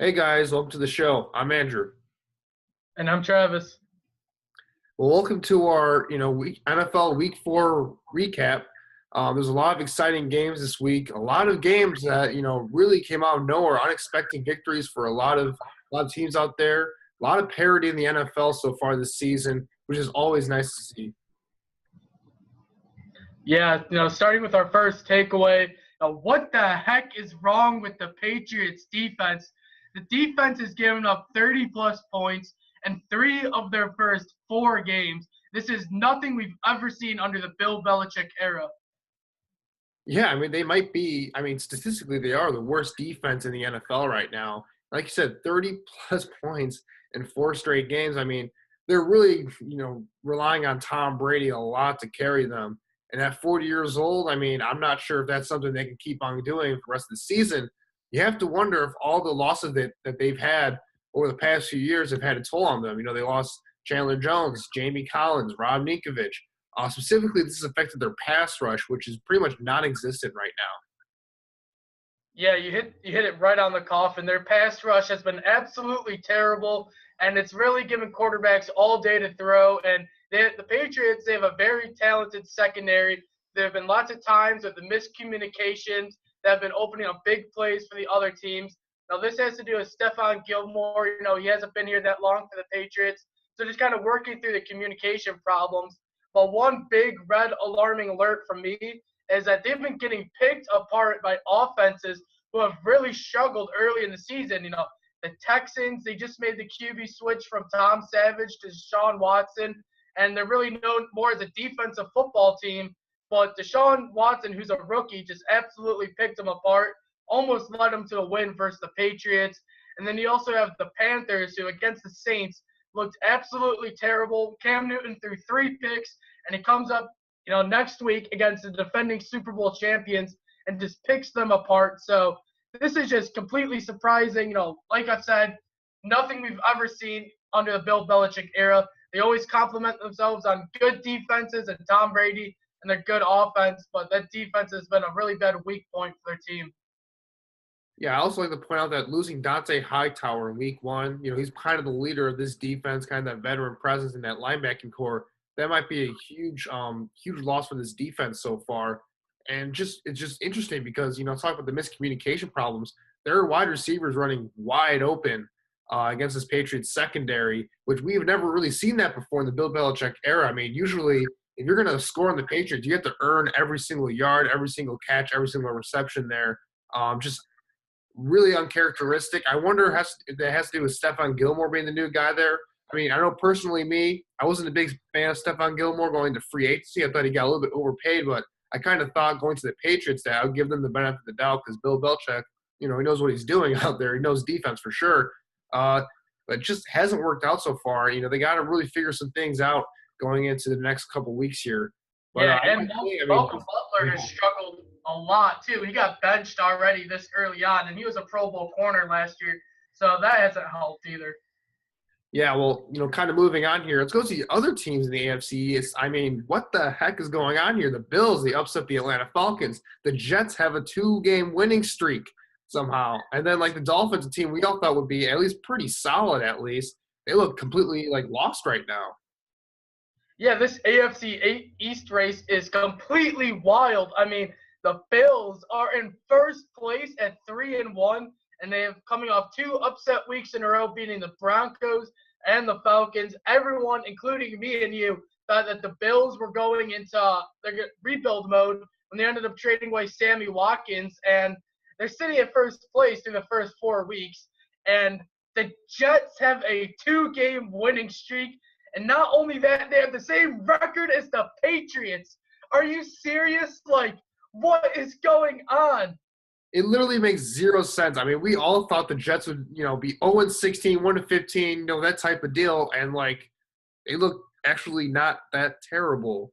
Hey guys, welcome to the show. I'm Andrew. And I'm Travis. Well, welcome to our NFL Week 4 recap. There's a lot of exciting games this week. A lot of games that really came out of nowhere, unexpected victories for a lot of teams out there. A lot of parity in the NFL so far this season, which is always nice to see. Yeah, starting with our first takeaway, what the heck is wrong with the Patriots defense? The defense has given up 30-plus points in three of their first four games. This is nothing we've ever seen under the Bill Belichick era. Yeah, I mean they might be. I mean statistically, they are the worst defense in the NFL right now. Like you said, 30 plus points in four straight games. I mean, they're really relying on Tom Brady a lot to carry them. And at 40 years old, I mean, I'm not sure if that's something they can keep on doing for the rest of the season. You have to wonder if all the losses that they've had over the past few years have had a toll on them. They lost Chandler Jones, Jamie Collins, Rob Ninkovich. Specifically, this has affected their pass rush, which is pretty much non-existent right now. Yeah, you hit it right on the coffin. Their pass rush has been absolutely terrible, and it's really given quarterbacks all day to throw. And the Patriots, they have a very talented secondary. There have been lots of times with the miscommunications that have been opening up big plays for the other teams. Now, this has to do with Stephon Gilmore. He hasn't been here that long for the Patriots. So just kind of working through the communication problems. But one big red alarming alert from me is that they've been getting picked apart by offenses who have really struggled early in the season. The Texans, they just made the QB switch from Tom Savage to Deshaun Watson, and they're really known more as a defensive football team. But Deshaun Watson, who's a rookie, just absolutely picked them apart, almost led them to a win versus the Patriots. And then you also have the Panthers, who against the Saints looked absolutely terrible. Cam Newton threw three picks, and he comes up next week against the defending Super Bowl champions and just picks them apart. So this is just completely surprising. Like I said, nothing we've ever seen under the Bill Belichick era. They always compliment themselves on good defenses and Tom Brady and their good offense, but that defense has been a really bad weak point for their team. Yeah, I also like to point out that losing Dante Hightower in week 1, he's kind of the leader of this defense, kind of that veteran presence in that linebacking core. That might be a huge loss for this defense so far. And it's just interesting because, talk about the miscommunication problems. There are wide receivers running wide open against this Patriots secondary, which we've never really seen that before in the Bill Belichick era. I mean, usually if you're going to score on the Patriots, you have to earn every single yard, every single catch, every single reception there. Just really uncharacteristic. I wonder if that has to do with Stephon Gilmore being the new guy there. I mean, I know personally I wasn't a big fan of Stephon Gilmore going to free agency. I thought he got a little bit overpaid, but I kind of thought going to the Patriots that I would give them the benefit of the doubt because Bill Belichick, he knows what he's doing out there. He knows defense for sure. But it just hasn't worked out so far. They got to really figure some things out going into the next couple weeks here. But Yeah, I and might say, Malcolm Butler has struggled a lot too. He got benched already this early on, and he was a Pro Bowl corner last year, so that hasn't helped either. yeah, well, kind of moving on here. Let's go to the other teams in the AFC. I mean, what the heck is going on here? The Bills, they upset the Atlanta Falcons. The Jets have a 2-game winning streak somehow. And then, like, the Dolphins, a team we all thought would be at least pretty solid at least. They look completely, lost right now. Yeah, this AFC East race is completely wild. I mean, the Bills are in first place at 3-1, and they have coming off two upset weeks in a row, beating the Broncos and the Falcons. Everyone, including me and you, thought that the Bills were going into their rebuild mode when they ended up trading away Sammy Watkins, and they're sitting at first place through the first 4 weeks. And the Jets have a 2-game winning streak. And not only that, they have the same record as the Patriots. Are you serious? What is going on? It literally makes zero sense. I mean, we all thought the Jets would, be 0-16, 1-15, that type of deal. And, they look actually not that terrible.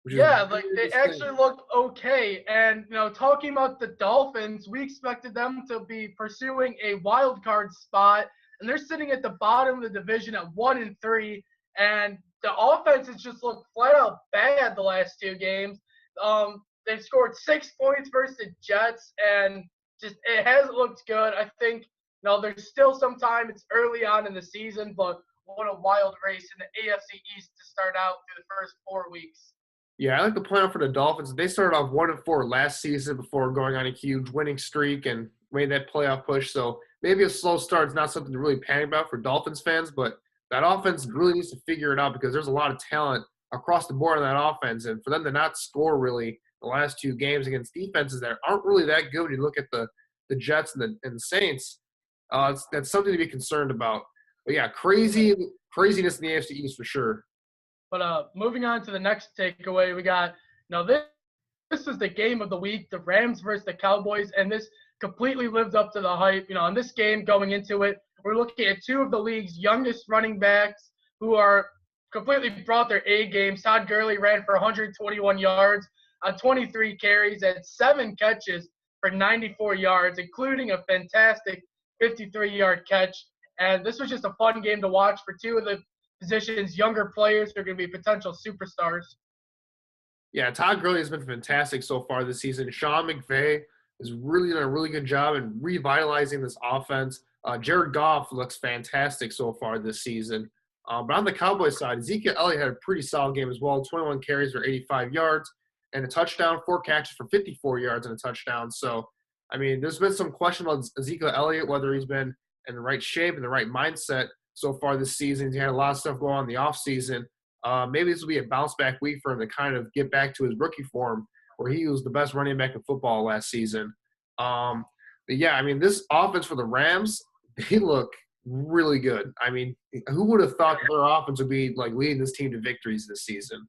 Yeah, they actually look okay. And, talking about the Dolphins, we expected them to be pursuing a wild card spot. And they're sitting at the bottom of the division at 1-3. And the offense has just looked flat out bad the last 2 games. They've scored 6 points versus the Jets, and just it hasn't looked good. I think No, there's still some time. It's early on in the season, but what a wild race in the AFC East to start out through the first 4 weeks. Yeah, I like to point out for the Dolphins. They started off 1-4 last season before going on a huge winning streak and made that playoff push. So maybe a slow start is not something to really panic about for Dolphins fans, but that offense really needs to figure it out because there's a lot of talent across the board on that offense. And for them to not score really the last two games against defenses that aren't really that good when you look at the Jets and the Saints, that's something to be concerned about. But yeah, craziness in the AFC East for sure. But moving on to the next takeaway, we got this is the game of the week, the Rams versus the Cowboys, and this completely lived up to the hype. In this game going into it, we're looking at two of the league's youngest running backs who are completely brought their A games. Todd Gurley ran for 121 yards on 23 carries and 7 catches for 94 yards, including a fantastic 53-yard catch. And this was just a fun game to watch for two of the positions, younger players who are going to be potential superstars. Yeah, Todd Gurley has been fantastic so far this season. Sean McVay has really done a really good job in revitalizing this offense. Jared Goff looks fantastic so far this season. But on the Cowboys side, Ezekiel Elliott had a pretty solid game as well. 21 carries for 85 yards and a touchdown, 4 catches for 54 yards and a touchdown. So, I mean, there's been some question about Ezekiel Elliott, whether he's been in the right shape and the right mindset so far this season. He had a lot of stuff going on in the offseason. Maybe this will be a bounce-back week for him to kind of get back to his rookie form where he was the best running back in football last season. But yeah, I mean, this offense for the Rams, they look really good. I mean, who would have thought their offense would be like leading this team to victories this season?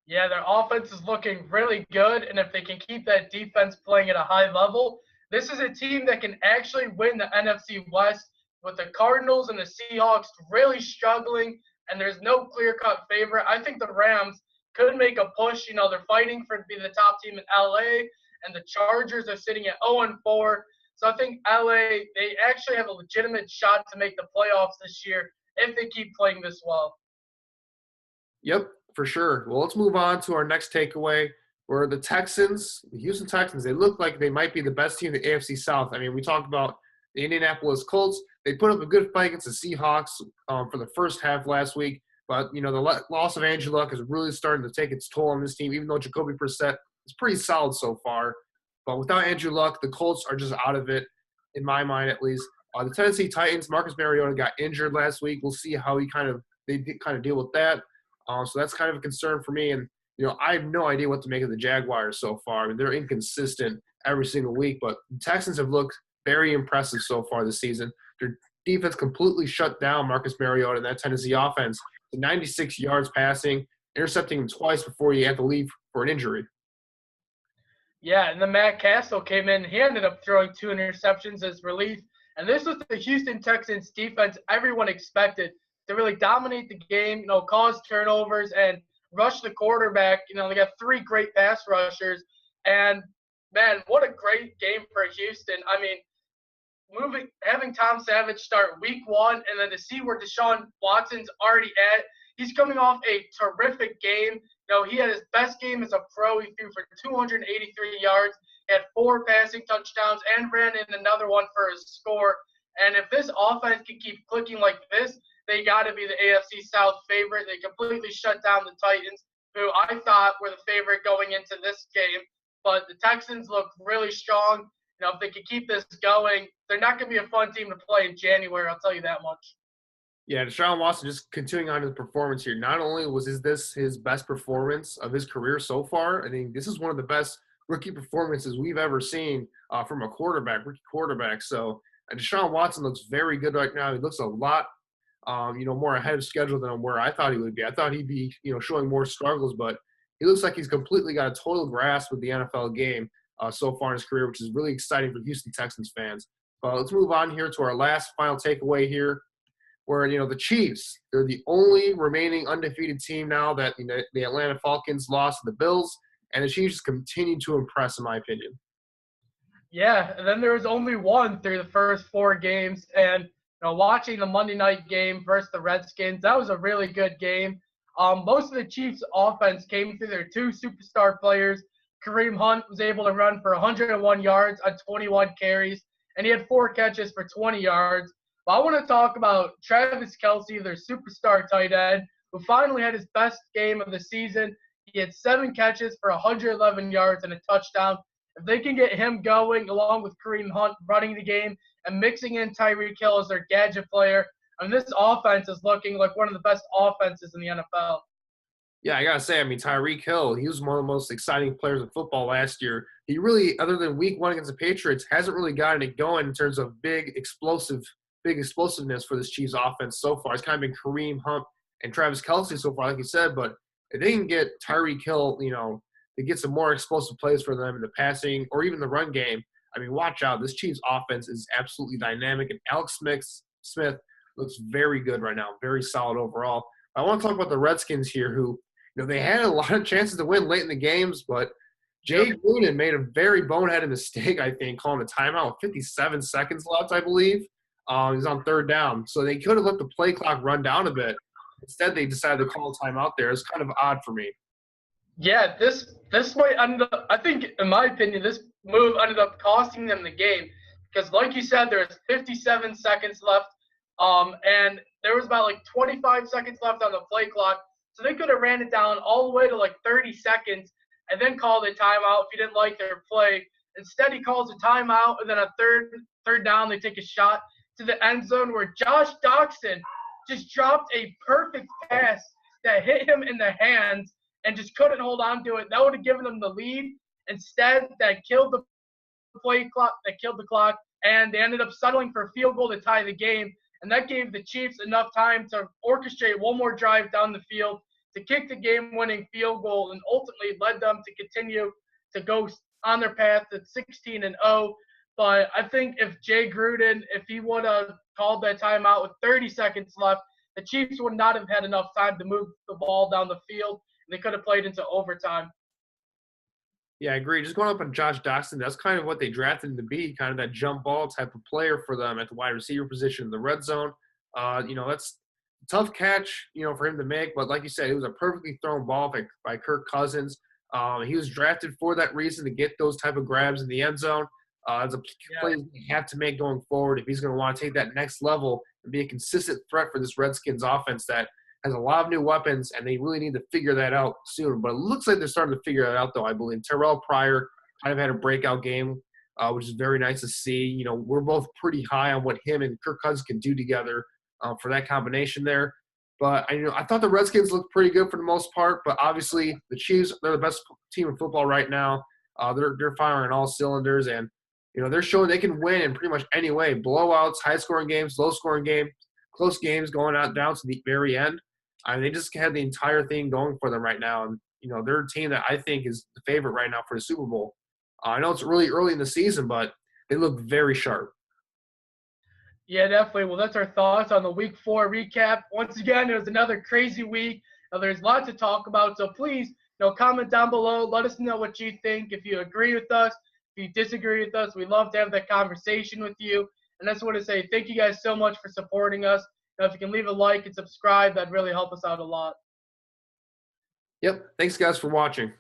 Yeah, their offense is looking really good, and if they can keep that defense playing at a high level, this is a team that can actually win the NFC West with the Cardinals and the Seahawks really struggling, and there's no clear-cut favorite. I think the Rams could make a push. They're fighting for to be the top team in LA, and the Chargers are sitting at 0-4. So I think LA, they actually have a legitimate shot to make the playoffs this year if they keep playing this well. Yep, for sure. Well, let's move on to our next takeaway, where the Texans, the Houston Texans, they look like they might be the best team in the AFC South. I mean, we talked about the Indianapolis Colts. They put up a good fight against the Seahawks for the first half last week. But, the loss of Andrew Luck is really starting to take its toll on this team, even though Jacoby Brissett is pretty solid so far. But without Andrew Luck, the Colts are just out of it, in my mind at least. The Tennessee Titans, Marcus Mariota got injured last week. We'll see how they kind of deal with that. So that's kind of a concern for me. And, I have no idea what to make of the Jaguars so far. I mean, they're inconsistent every single week. But the Texans have looked very impressive so far this season. Their defense completely shut down Marcus Mariota and that Tennessee offense to 96 yards passing, intercepting him twice before he had to leave for an injury. Yeah, and then Matt Castle came in. He ended up throwing 2 interceptions as relief. And this was the Houston Texans defense everyone expected to really dominate the game, cause turnovers and rush the quarterback. They got 3 great pass rushers. And, man, what a great game for Houston. I mean, having Tom Savage start week 1 and then to see where Deshaun Watson's already at. He's coming off a terrific game. He had his best game as a pro. He threw for 283 yards, had 4 passing touchdowns, and ran in another one for a score. And if this offense can keep clicking like this, they got to be the AFC South favorite. They completely shut down the Titans, who I thought were the favorite going into this game. But the Texans look really strong. If they can keep this going, they're not going to be a fun team to play in January, I'll tell you that much. Yeah, Deshaun Watson, just continuing on his performance here. Not only was this his best performance of his career so far, I think this is one of the best rookie performances we've ever seen from a rookie quarterback. So Deshaun Watson looks very good right now. He looks a lot, more ahead of schedule than where I thought he would be. I thought he'd be, showing more struggles, but he looks like he's completely got a total grasp with the NFL game so far in his career, which is really exciting for Houston Texans fans. But let's move on here to our last final takeaway here, where, the Chiefs, they're the only remaining undefeated team now that the Atlanta Falcons lost to the Bills, and the Chiefs continue to impress, in my opinion. Yeah, and then there was only one through the first 4 games, and watching the Monday night game versus the Redskins, that was a really good game. Most of the Chiefs' offense came through their 2 superstar players. Kareem Hunt was able to run for 101 yards on 21 carries, and he had 4 catches for 20 yards. But I want to talk about Travis Kelce, their superstar tight end, who finally had his best game of the season. He had 7 catches for 111 yards and a touchdown. If they can get him going, along with Kareem Hunt running the game and mixing in Tyreek Hill as their gadget player, this offense is looking like one of the best offenses in the NFL. Yeah, I gotta say, I mean, Tyreek Hill, he was one of the most exciting players in football last year. He really, other than week 1 against the Patriots, hasn't really gotten it going in terms of big explosiveness for this Chiefs offense so far. It's kind of been Kareem Hunt and Travis Kelce so far, like you said, but if they can get Tyreek Hill, to get some more explosive plays for them in the passing or even the run game, I mean, watch out. This Chiefs offense is absolutely dynamic, and Alex Smith looks very good right now, very solid overall. I want to talk about the Redskins here, who, they had a lot of chances to win late in the games, but Jay Gruden made a very boneheaded mistake, I think, calling a timeout with 57 seconds left, I believe. He's on 3rd down. So they could have let the play clock run down a bit. Instead, they decided to call a timeout there. It's kind of odd for me. Yeah, this might end up, I think, in my opinion, this move ended up costing them the game because, like you said, there's 57 seconds left, and there was about 25 seconds left on the play clock, so they could have ran it down all the way to 30 seconds and then called a timeout if you didn't like their play. Instead, he calls a timeout, and then a third down, they take a shot to the end zone where Josh Dawson just dropped a perfect pass that hit him in the hands and just couldn't hold on to it. That would have given them the lead. Instead, that killed the play clock, and they ended up settling for a field goal to tie the game. And that gave the Chiefs enough time to orchestrate one more drive down the field to kick the game-winning field goal, and ultimately led them to continue to go on their path to 16-0. But I think if Jay Gruden, if he would have called that timeout with 30 seconds left, the Chiefs would not have had enough time to move the ball down the field. They could have played into overtime. Yeah, I agree. Just going up on Josh Dawson, that's kind of what they drafted him to be, kind of that jump ball type of player for them at the wide receiver position in the red zone. That's a tough catch, for him to make. But like you said, it was a perfectly thrown ball by Kirk Cousins. He was drafted for that reason, to get those type of grabs in the end zone. It's a play you have to make going forward if he's going to want to take that next level and be a consistent threat for this Redskins offense that has a lot of new weapons, and they really need to figure that out soon. But it looks like they're starting to figure that out, though, I believe. Terrell Pryor kind of had a breakout game, which is very nice to see. We're both pretty high on what him and Kirk Cousins can do together for that combination there. But I thought the Redskins looked pretty good for the most part, but obviously the Chiefs, they're the best team in football right now. They're firing on all cylinders, and they're showing they can win in pretty much any way. Blowouts, high-scoring games, low-scoring games, close games going out down to the very end. They just had the entire thing going for them right now. And, they're a team that I think is the favorite right now for the Super Bowl. I know it's really early in the season, but they look very sharp. Yeah, definitely. Well, that's our thoughts on the Week 4 recap. Once again, it was another crazy week. There's lots to talk about, so please, comment down below. Let us know what you think. If you agree with us, if you disagree with us, we'd love to have that conversation with you. And I just want to say thank you guys so much for supporting us. If you can leave a like and subscribe, that'd really help us out a lot. Yep. Thanks, guys, for watching.